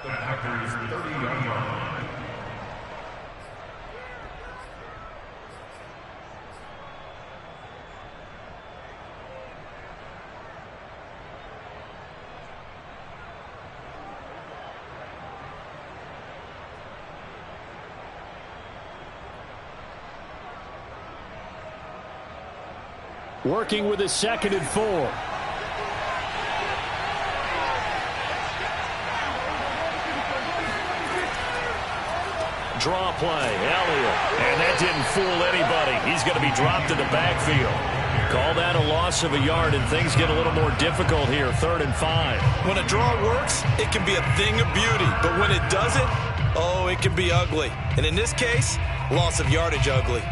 The Packers' 30-yard line. Working with a 2nd and 4. Draw play, Elliott. And that didn't fool anybody. He's going to be dropped in the backfield. Call that a loss of a yard, and things get a little more difficult here, 3rd and 5. When a draw works, it can be a thing of beauty. But when it doesn't, oh, it can be ugly. And in this case, loss of yardage ugly.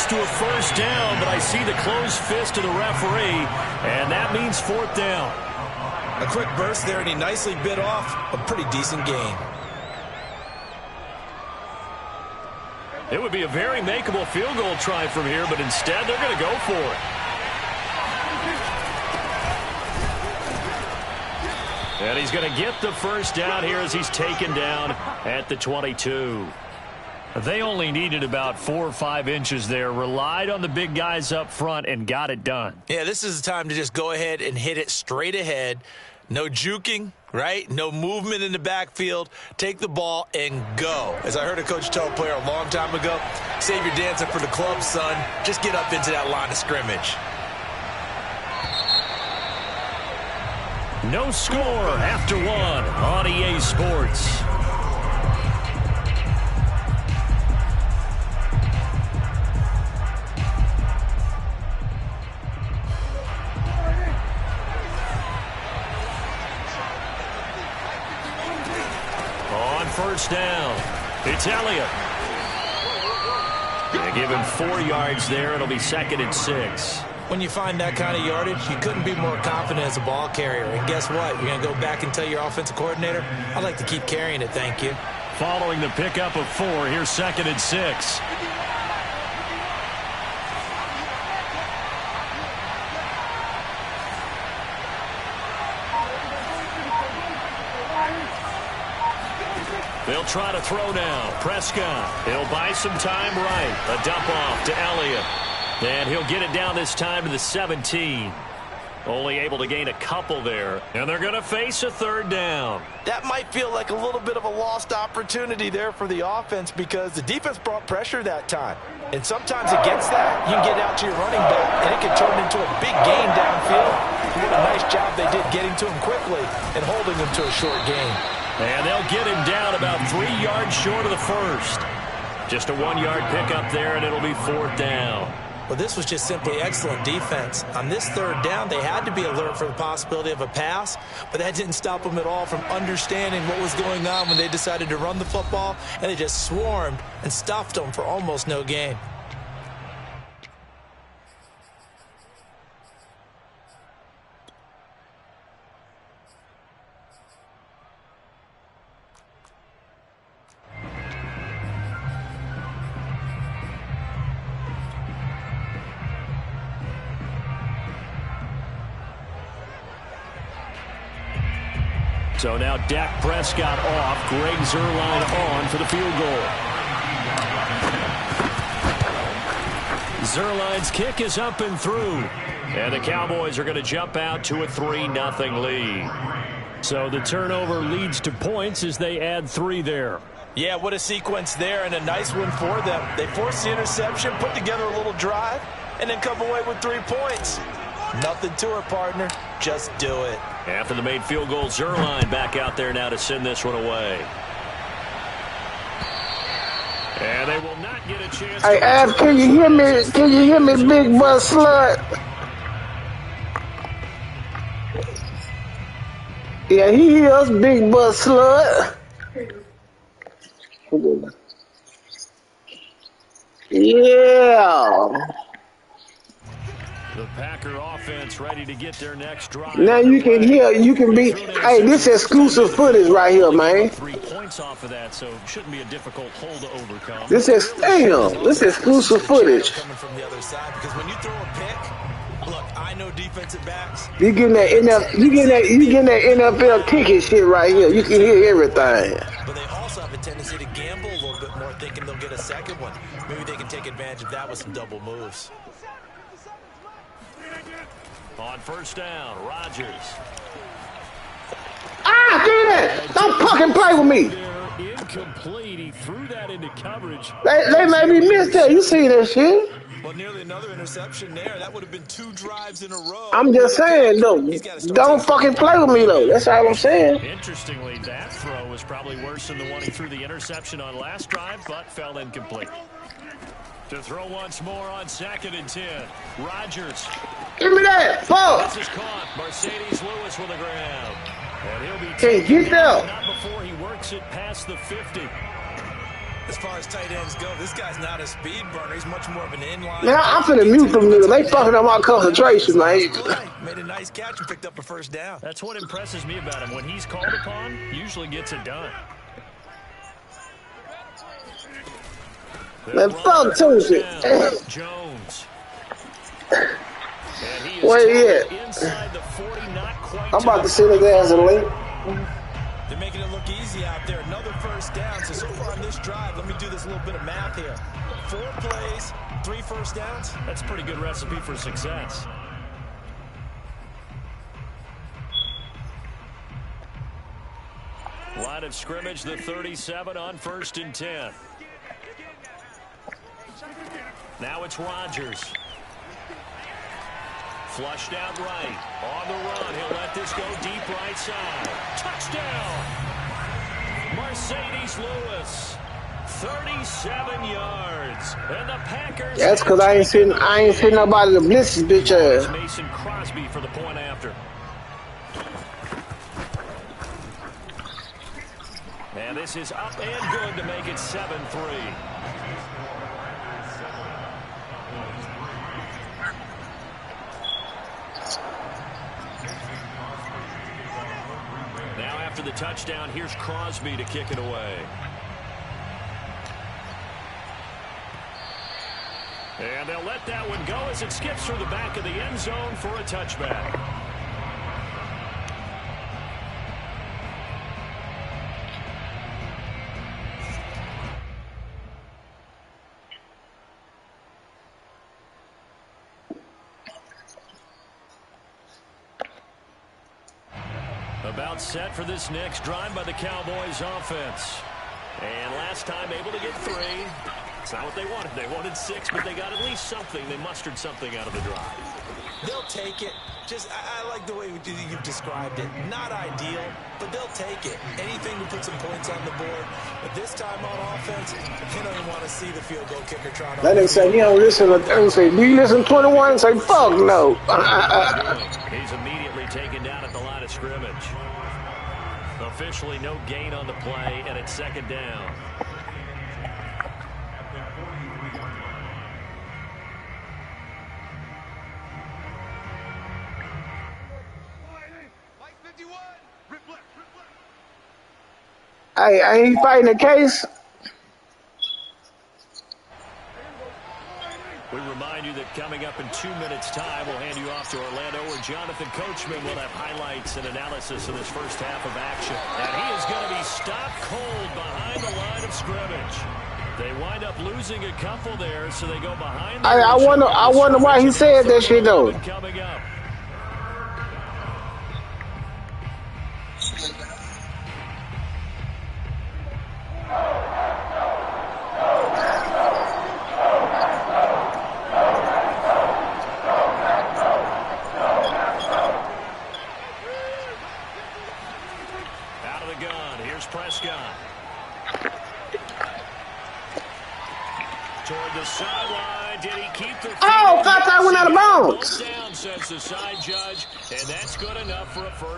To a 1st down, but I see the closed fist of the referee, and that means 4th down. A quick burst there, and he nicely bit off a pretty decent gain. It would be a very makeable field goal try from here, but instead they're going to go for it. And he's going to get the 1st down here as he's taken down at the 22. They only needed about 4 or 5 inches there, relied on the big guys up front, and got it done. Yeah, this is the time to just go ahead and hit it straight ahead. No juking, right? No movement in the backfield. Take the ball and go. As I heard a coach tell a player a long time ago, save your dancing for the club, son. Just get up into that line of scrimmage. No score after 1 on EA Sports. On 1st down, it's Elliott. They give him 4 yards there. It'll be 2nd and 6. When you find that kind of yardage, you couldn't be more confident as a ball carrier. And guess what? You're going to go back and tell your offensive coordinator, I'd like to keep carrying it, thank you. Following the pickup of 4, here's 2nd and 6. They'll try to throw now. Prescott. He'll buy some time right. A dump off to Elliott. And he'll get it down this time to the 17. Only able to gain a couple there. And they're going to face a 3rd down. That might feel like a little bit of a lost opportunity there for the offense because the defense brought pressure that time. And sometimes against that, you can get out to your running back, and it can turn into a big gain downfield. What a nice job they did getting to him quickly and holding him to a short gain. And they'll get him down about 3 yards short of the first. Just a 1-yard pickup there, and it'll be 4th down. Well, this was just simply excellent defense. On this 3rd down, they had to be alert for the possibility of a pass, but that didn't stop them at all from understanding what was going on when they decided to run the football, and they just swarmed and stuffed them for almost no gain. So now Dak Prescott off, Greg Zuerlein on for the field goal. Zuerlein's kick is up and through. And the Cowboys are going to jump out to a 3-0 lead. So the turnover leads to points as they add 3 there. Yeah, what a sequence there, and a nice one for them. They forced the interception, put together a little drive, and then come away with 3 points. Nothing to it, partner. Just do it. After the made field goal, Zuerlein back out there now to send this one away. And they will not get a chance. Hey, Ab, can you hear me? Can you hear me, big butt slut? Yeah, he hears big butt slut. Yeah. The Packer offense ready to get their next drive. Now you can hear, you can be. Hey, this exclusive footage right here, man. 3 points off of that, so shouldn't be a difficult hole to overcome. This is damn. This exclusive footage. Coming from the other side, because when you throw a pick, look, I know defensive backs. You getting that NFL, you getting that NFL ticket shit right here. You can hear everything. But they also have a tendency to gamble a little bit more, thinking they'll get a second one. Maybe they can take advantage of that with some double moves. On 1st down, Rodgers. Ah, damn it! Don't fucking play with me. They're incomplete. He threw that into coverage. They made me miss that. You see that shit? Well, nearly another interception there. That would have been 2 drives in a row. I'm just saying, though. Don't fucking play with me, though. That's all I'm saying. Interestingly, that throw was probably worse than the one he threw the interception on last drive, but fell incomplete. To throw once more on 2nd and 10. Rodgers. Give me that. Fuck. This is caught. Mercedes Lewis with the grab. And he'll be Hey, get down. not before he works it past the 50. As far as tight ends go, this guy's not a speed burner. He's much more of an inline. Man, I'm finna mute them niggas. They fucking up my concentration, man. Made a nice catch and picked up a 1st down. That's what impresses me about him. When he's called upon, usually gets it done. Man, fuck Tuesday. Jones. Where he at? Inside the 40, not quite. I'm about to send his ass a link. They're making it look easy out there. Another 1st down. So far on this drive, let me do this little bit of math here. 4 plays, 3 1st downs. That's a pretty good recipe for success. Line of scrimmage, the 37 on 1st and 10. Now it's Rodgers. Flushed out right. On the run. He'll let this go deep right side. Touchdown! Mercedes Lewis. 37 yards. And the Packers. That's because I ain't seen nobody to blitz this bitch ass. Mason Crosby for the point after. And this is up and good to make it 7-3. Now after the touchdown, here's Crosby to kick it away. And they'll let that one go as it skips through the back of the end zone for a touchback. About set for this next drive by the Cowboys offense. And last time able to get 3. It's not what they wanted. They wanted 6, but they got at least something. They mustered something out of the drive. They'll take it. I like the way you've described it. Not ideal, but they'll take it. Anything to put some points on the board. But this time on offense, you don't even want to see the field goal kicker trying to. That nigga say he don't listen to them. Say, do you listen to 21? Say, fuck no. He's immediately taken down at the line of scrimmage. Officially no gain on the play, and it's second down. Hey, ain't he fighting a case? We remind you that coming up in 2 minutes' time, we'll hand you off to Orlando, where Jonathan Coachman will have highlights and analysis of this first half of action. And he is going to be stopped cold behind the line of scrimmage. They wind up losing a couple there, so they go behind. I wonder why he said that shit though. Coming up.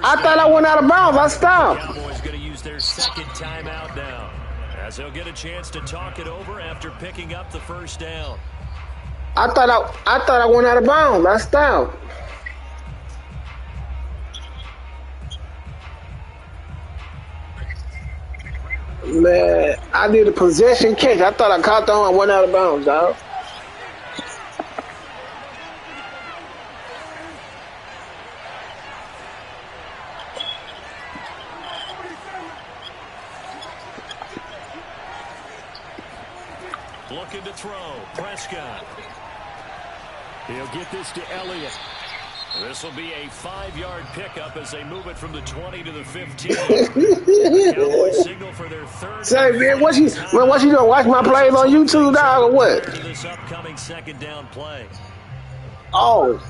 I thought I went out of bounds. I stopped. Cowboys going to use their second timeout now, as they'll get a chance to talk it over after picking up the first down. I thought I went out of bounds. I stopped. Man, I did a possession catch. I thought I caught the one. I went out of bounds, dog. Looking to throw. Prescott. He'll get this to Elliott. This will be a 5-yard pickup as they move it from the 20 to the 15. The Cowboys signal for their third. Say, man, what you gonna watch my plays on YouTube, dog, or what? This upcoming second down play. Oh.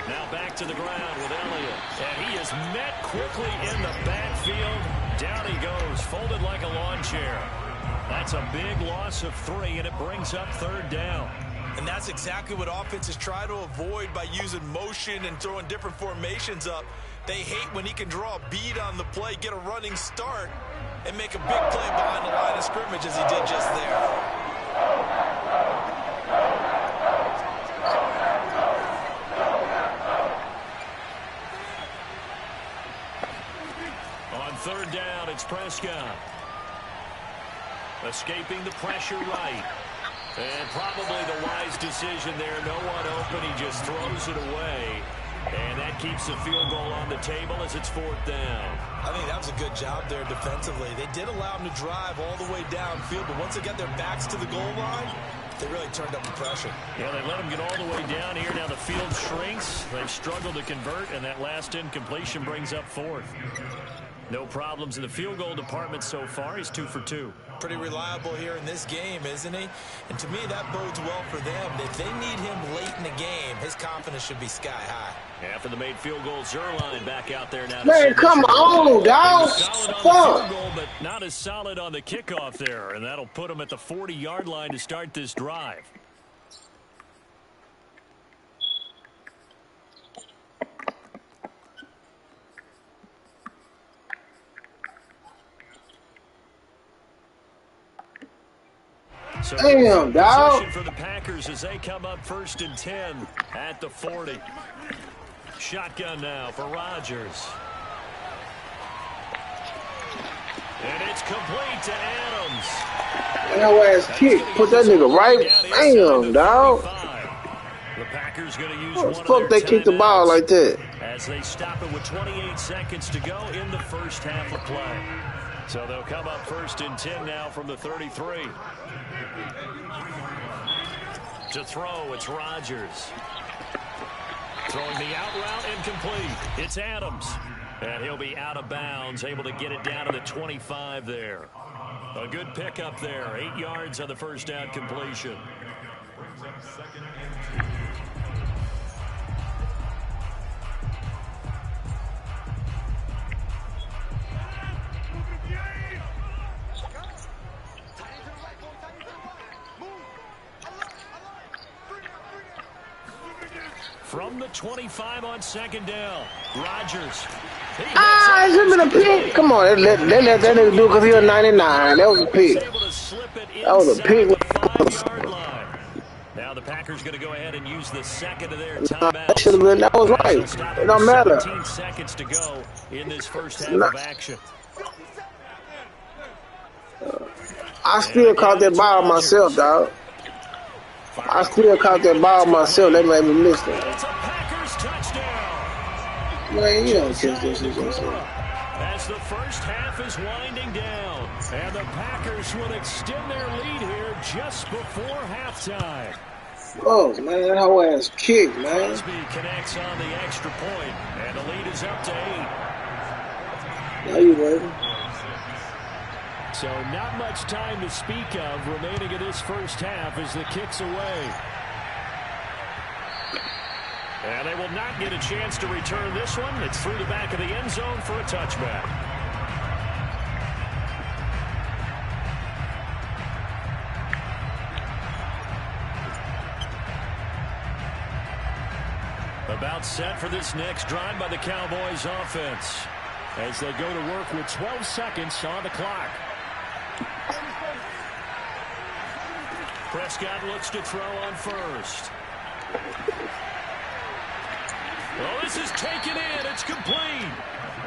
Now back to the ground with Elliott. And he is met quickly in the backfield. Down he goes, folded like a lawn chair. That's a big loss of 3, and it brings up third down. And that's exactly what offenses try to avoid by using motion and throwing different formations up. They hate when he can draw a bead on the play, get a running start, and make a big play behind the line of scrimmage as he did just there. Third down, it's Prescott. Escaping the pressure right. And probably the wise decision there. No one open. He just throws it away. And that keeps the field goal on the table as it's fourth down. I think that was a good job there defensively. They did allow him to drive all the way downfield, but once they got their backs to the goal line, they really turned up the pressure. Yeah, they let him get all the way down here. Now the field shrinks. They've struggled to convert, and that last incompletion brings up fourth. No problems in the field goal department so far. He's 2 for 2. Pretty reliable here in this game, isn't he? And to me, that bodes well for them. If they need him late in the game, his confidence should be sky high. After the made field goal, Zerline back out there now. Man, come on, dog. Solid on the field goal, but not as solid on the kickoff there. And that'll put him at the 40-yard line to start this drive. So damn, dog. For the Packers as they come up 1st and 10 at the 40. Shotgun now for Rodgers. And it's complete to Adams. That ass kick. Put that nigga right. Damn, dog. The Packers going to use what the fuck they kick the ball like that? As they stop it with 28 seconds to go in the first half of play. So they'll come up 1st and 10 now from the 33. To throw, it's Rodgers. Throwing the out route incomplete. It's Adams. And he'll be out of bounds, able to get it down to the 25 there. A good pickup there. 8 yards on the first down completion. From the 25 on second down, Rodgers. It should have been a pick. Come on, they let that nigga do it because he was 99. That was a pick. That was a pick. Now the Packers going to go ahead and use the second of their timeouts. That should have been. That was right. It don't matter. 17 seconds to go in this first half of action. I still caught that ball myself, dog. I still caught that ball myself. They made me miss it. It's a Packers touchdown. Man, you don't catch this shit. As the first half is winding down, and the Packers will extend their lead here just before halftime. Oh, man, that whole ass kick, man. Crosby connects on the extra point, and the lead is up to 8. Now you ready? So not much time to speak of remaining in this first half as the kick's away. And they will not get a chance to return this one. It's through the back of the end zone for a touchback. About set for this next drive by the Cowboys offense as they go to work with 12 seconds on the clock. Prescott looks to throw on first. Well, this is taken in. It's complete.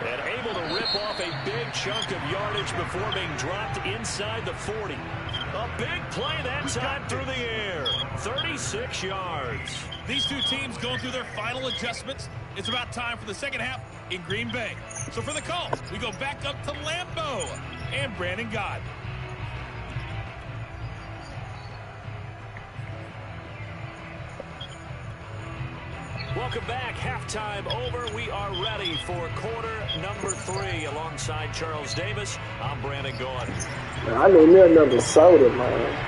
And able to rip off a big chunk of yardage before being dropped inside the 40. A big play that time through the air. 36 yards. These two teams going through their final adjustments. It's about time for the second half in Green Bay. So for the call, we go back up to Lambeau and Brandon God. Welcome back. Halftime over. We are ready for quarter number 3 alongside Charles Davis. I'm Brandon Gaudin. I need me another soda, man.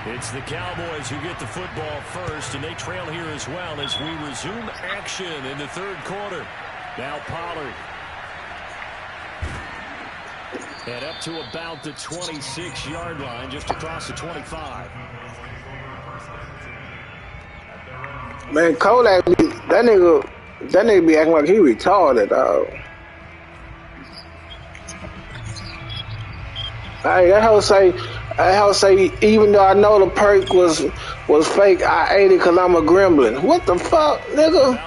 It's the Cowboys who get the football first, and they trail here as well as we resume action in the third quarter. Now Pollard. And up to about the 26-yard line, just across the 25. Man, Kodak, that nigga be acting like he retarded, dog. Hey, that hoe say, even though I know the perk was fake, I ate it because I'm a gremlin. What the fuck, nigga?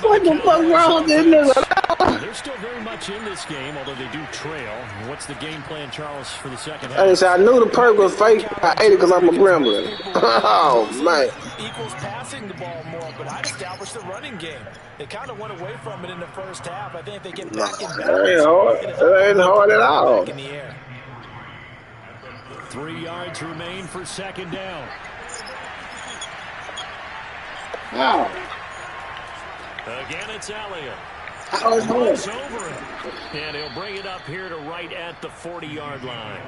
What the fuck wrong with this nigga? They're still very much in this game, although they do trail. What's the game plan, Charles, for the second half? Hey, so I knew the perk was fake. I ate it because I'm a gremlin. Oh, man. Equals passing the ball more, but I'd establish the running game. They kind of went away from it in the first half. I think if they get back in balance, that ain't hard. That ain't hard at all. In the air. 3 yards remain for second down. How? Again, it's Elliott. How is hard? It's over it. And he'll bring it up here to right at the 40-yard line.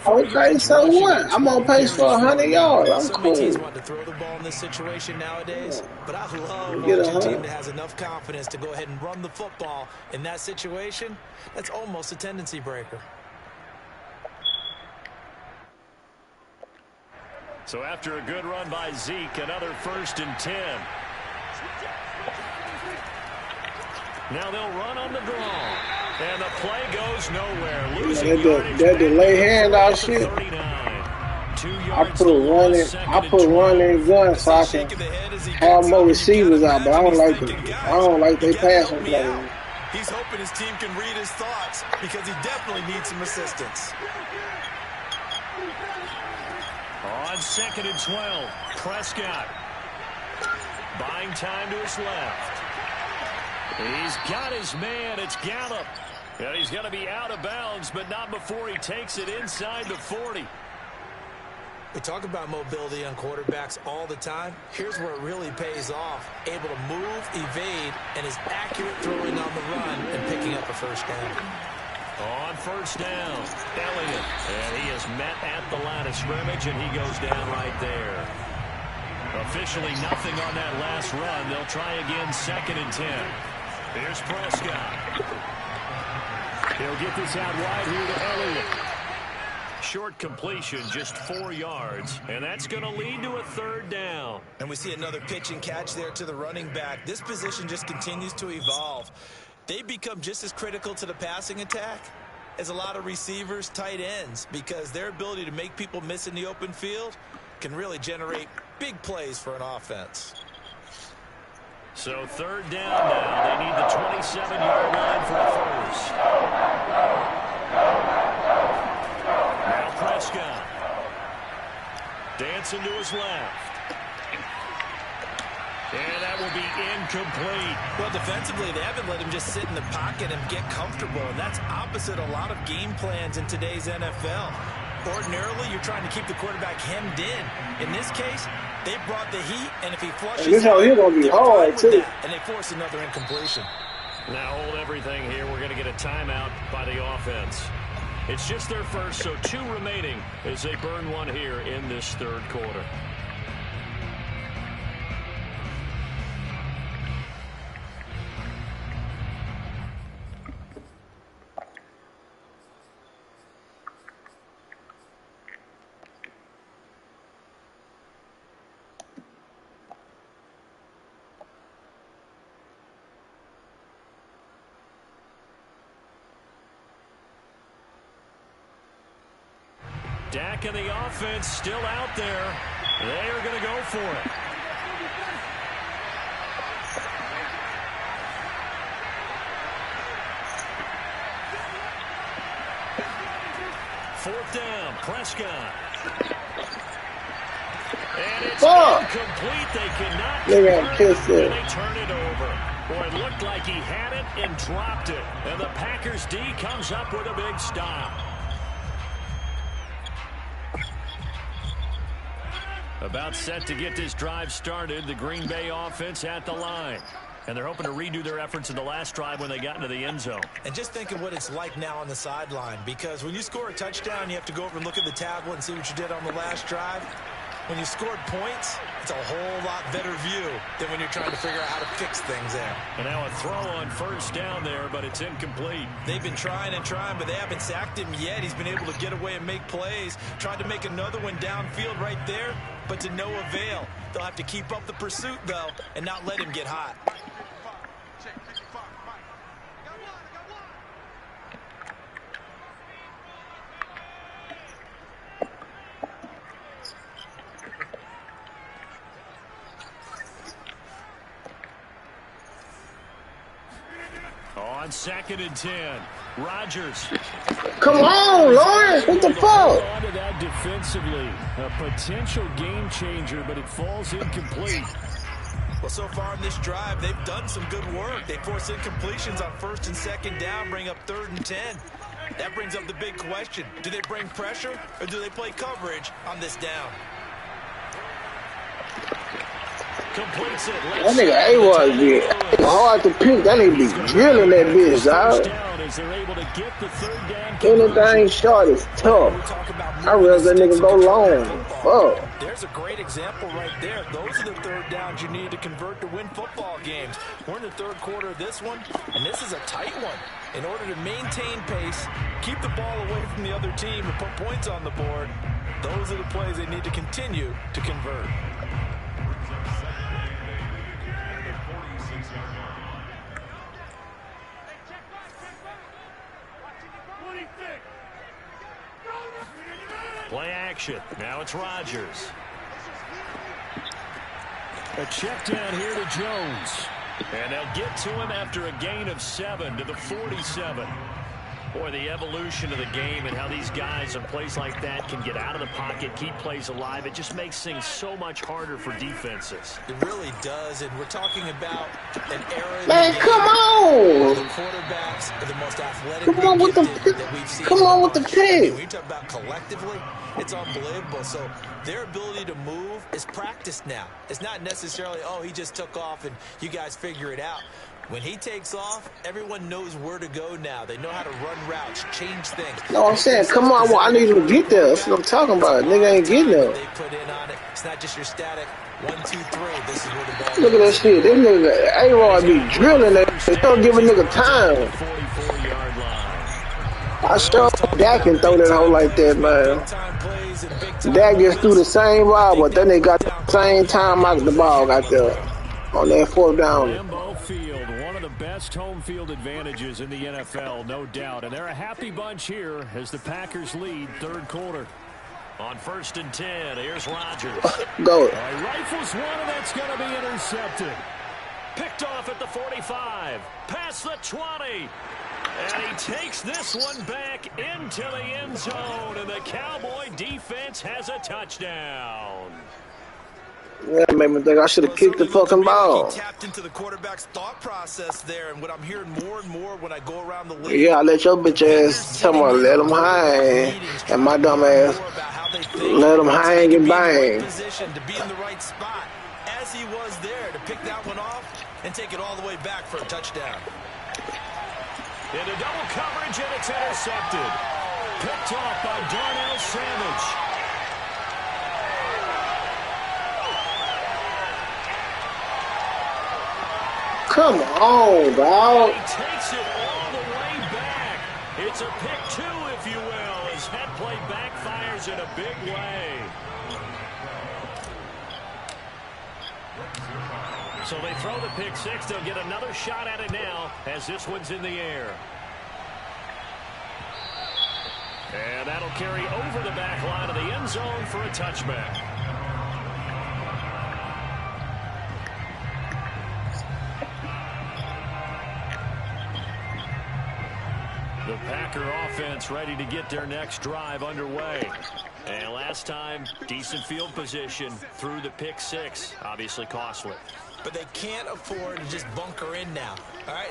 Okay, so what? I'm on pace for 100 yards. I'm Some cool. teams want to throw the ball in this situation nowadays, but I love watching a team that has enough confidence to go ahead and run the football in that situation. That's almost a tendency breaker. So after a good run by Zeke, another 1st and 10. Now they'll run on the draw. And the play goes nowhere. Losing that delay handoff shit. I put one in gun so I can have more receivers out, but I don't like they passing play. He's hoping his team can read his thoughts because he definitely needs some assistance. On 2nd and 12, Prescott buying time to his left. He's got his man. It's Gallup. And he's going to be out of bounds, but not before he takes it inside the 40. We talk about mobility on quarterbacks all the time. Here's where it really pays off. Able to move, evade, and is accurate throwing on the run and picking up a first down. On first down, Elliott. And he is met at the line of scrimmage, and he goes down right there. Officially nothing on that last run. They'll try again, 2nd and 10. Here's Prescott. He'll get this out wide here to Elliott. Short completion, just 4 yards, and that's going to lead to a 3rd down. And we see another pitch and catch there to the running back. This position just continues to evolve. They become just as critical to the passing attack as a lot of receivers, tight ends, because their ability to make people miss in the open field can really generate big plays for an offense. So 3rd down now. They need the 27-yard line for a first. Now Prescott. Dancing to his left. And that will be incomplete. Well, defensively, they haven't let him just sit in the pocket and get comfortable, and that's opposite a lot of game plans in today's NFL. Ordinarily, you're trying to keep the quarterback hemmed in. In this case, they brought the heat, and if he flushes this how he's going to be hard, too. And they force another incompletion. Now hold everything here. We're going to get a timeout by the offense. It's just their first, so 2 remaining as they burn one here in this 3rd quarter. Dak and the offense still out there. They are going to go for it. Fourth down, Prescott. And it's incomplete. They cannot convert, and they turn it over. Boy, it looked like he had it and dropped it. And the Packers D comes up with a big stop. About set to get this drive started, the Green Bay offense at the line. And they're hoping to redo their efforts in the last drive when they got into the end zone. And just think of what it's like now on the sideline, because when you score a touchdown, you have to go over and look at the tablet and see what you did on the last drive. When you scored points, it's a whole lot better view than when you're trying to figure out how to fix things there. And now a throw on first down there, but it's incomplete. They've been trying and trying, but they haven't sacked him yet. He's been able to get away and make plays. Tried to make another one downfield right there, but to no avail. They'll have to keep up the pursuit, though, and not let him get hot. On 2nd and 10, Rodgers. Come on, Lawrence, what the fuck? On to that defensively. A potential game changer, but it falls incomplete. Well, so far in this drive, they've done some good work. They force incompletions on 1st and 2nd down, bring up 3rd and 10. That brings up the big question. Do they bring pressure, or do they play coverage on this down? Completes it. That nigga A-Rod be hard to pick. That nigga be drilling that bitch, dog. Anything short is tough. I'd rather that nigga go long. Fuck. There's a great example right there. Those are the 3rd downs you need to convert to win football games. We're in the 3rd quarter of this one, and this is a tight one. In order to maintain pace, keep the ball away from the other team, and put points on the board, those are the plays they need to continue to convert. Play action. Now it's Rodgers. A check down here to Jones. And they'll get to him after a gain of 7 to the 47. Boy, the evolution of the game and how these guys in plays like that can get out of the pocket, keep plays alive, it just makes things so much harder for defenses. It really does, and we're talking about an era. Man, come on! The quarterbacks are the most athletic come on with the that we've seen. Come on with the pick. When you talk about collectively, it's unbelievable. So their ability to move is practiced now. It's not necessarily, oh, he just took off and you guys figure it out. When he takes off, everyone knows where to go now. They know how to run routes, change things. No, I'm saying, come on, I need him to get there. That's what I'm talking about. Nigga ain't getting there. They put in on it. It's not just your static 1, 2, 3. This is where the ball Look at that shit. This nigga, A-Rod be drilling that. They don't give a nigga time. 44-yard line. I sure Dak can throw that hole like that, man. Dak just threw the same ball, but then they got the same time out the ball out there on that 4th down. Lambeau Field, one of the best home field advantages in the NFL, no doubt. And they're a happy bunch here as the Packers lead 3rd quarter. On 1st and 10, here's Rodgers. Go. Rifles one, and that's going to be intercepted. Picked off at the 45, past the 20. And he takes this one back into the end zone, and the Cowboy defense has a touchdown. That made me think I should have kicked the fucking ball. He tapped into the quarterback's thought process there, and what I'm hearing more and more when I go around the league. Yeah, I let your bitch ass tell me let them hang, and my dumb ass let them hang and bang. Position to be in the right spot, as he was there to pick that one off and take it all the way back for a touchdown. Into double coverage, and it's intercepted. Picked off by Darnell Savage. Come on, dog. He takes it all the way back. It's a pick 2, if you will, as head play backfires in a big way. So they throw the pick 6. They'll get another shot at it now as this one's in the air. And that'll carry over the back line of the end zone for a touchback. The Packer offense ready to get their next drive underway. And last time, decent field position through the pick 6. Obviously costly. But they can't afford to just bunker in now. All right,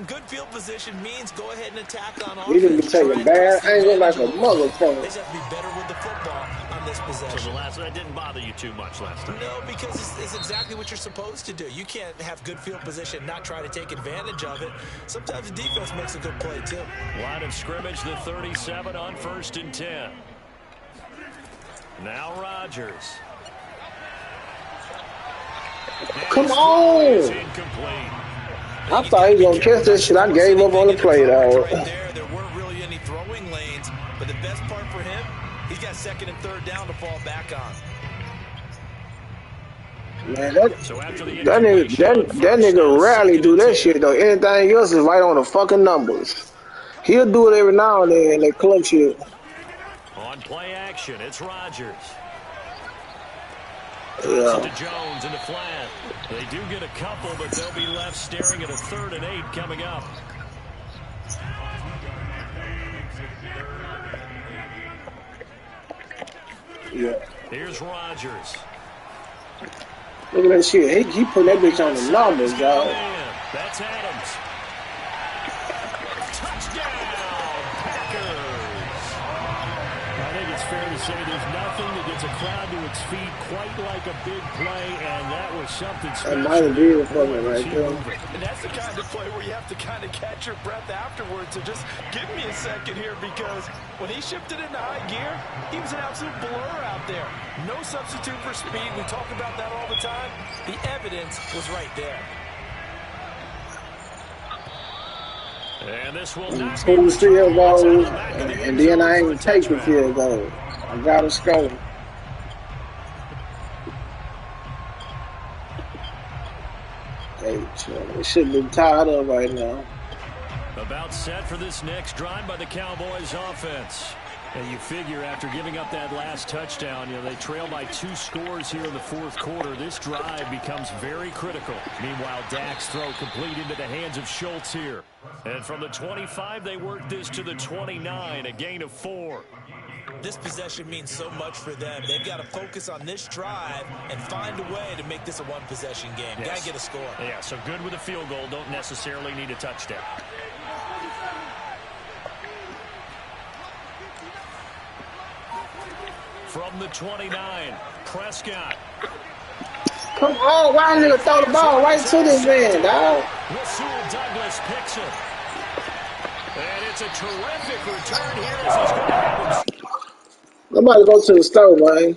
good field position means go ahead and attack on offense. You didn't be taking bad angle like a motherfucker. They just have to be better with the football on this possession. So that didn't bother you too much last time? No, because it's exactly what you're supposed to do. You can't have good field position and not try to take advantage of it. Sometimes the defense makes a good play, too. Line of scrimmage, the 37 on 1st and 10. Now Rodgers. Come on. I thought he was going to catch this shit. I gave up on the play, dog. There weren't really any throwing lanes, but the best part for him, he's got 2nd and 3rd down to fall back on. Man, that nigga rarely do that shit, though. Anything else is right on the fucking numbers. He'll do it every now and then, and they clutch it. On play action, it's Rodgers. Yeah. To Jones into flat. They do get a couple, but they'll be left staring at a 3rd and 8 coming up. Yeah. Here's Rodgers. Look at that shit. He put that bitch on the numbers, dog. That's Adams. Touchdown, Packers. I think it's fair to say there's nothing that gets a crowd to its feet quite like a big play, and that was something special. That might have been for me right there. And that's the kind of play where you have to kind of catch your breath afterwards. So just give me a second here, because when he shifted into high gear, he was an absolute blur out there. No substitute for speed. We talk about that all the time. The evidence was right there. And this will not be the field goal, and then I ain't take the field goal. I got to score. They should be tied up right now. About set for this next drive by the Cowboys offense. And you figure after giving up that last touchdown, they trail by 2 scores here in the 4th quarter. This drive becomes very critical. Meanwhile, Dak's throw complete into the hands of Schultz here. And from the 25, they work this to the 29, a gain of 4. This possession means so much for them. They've got to focus on this drive and find a way to make this a one-possession game. Yes. Got to get a score. Yeah, so good with a field goal. Don't necessarily need a touchdown. From the 29, Prescott. Come on, why nigga throw the ball right to this man, dog? Rasul Douglas picks it. And it's a terrific return here as he's going to have him. I'm about to go to the store, man.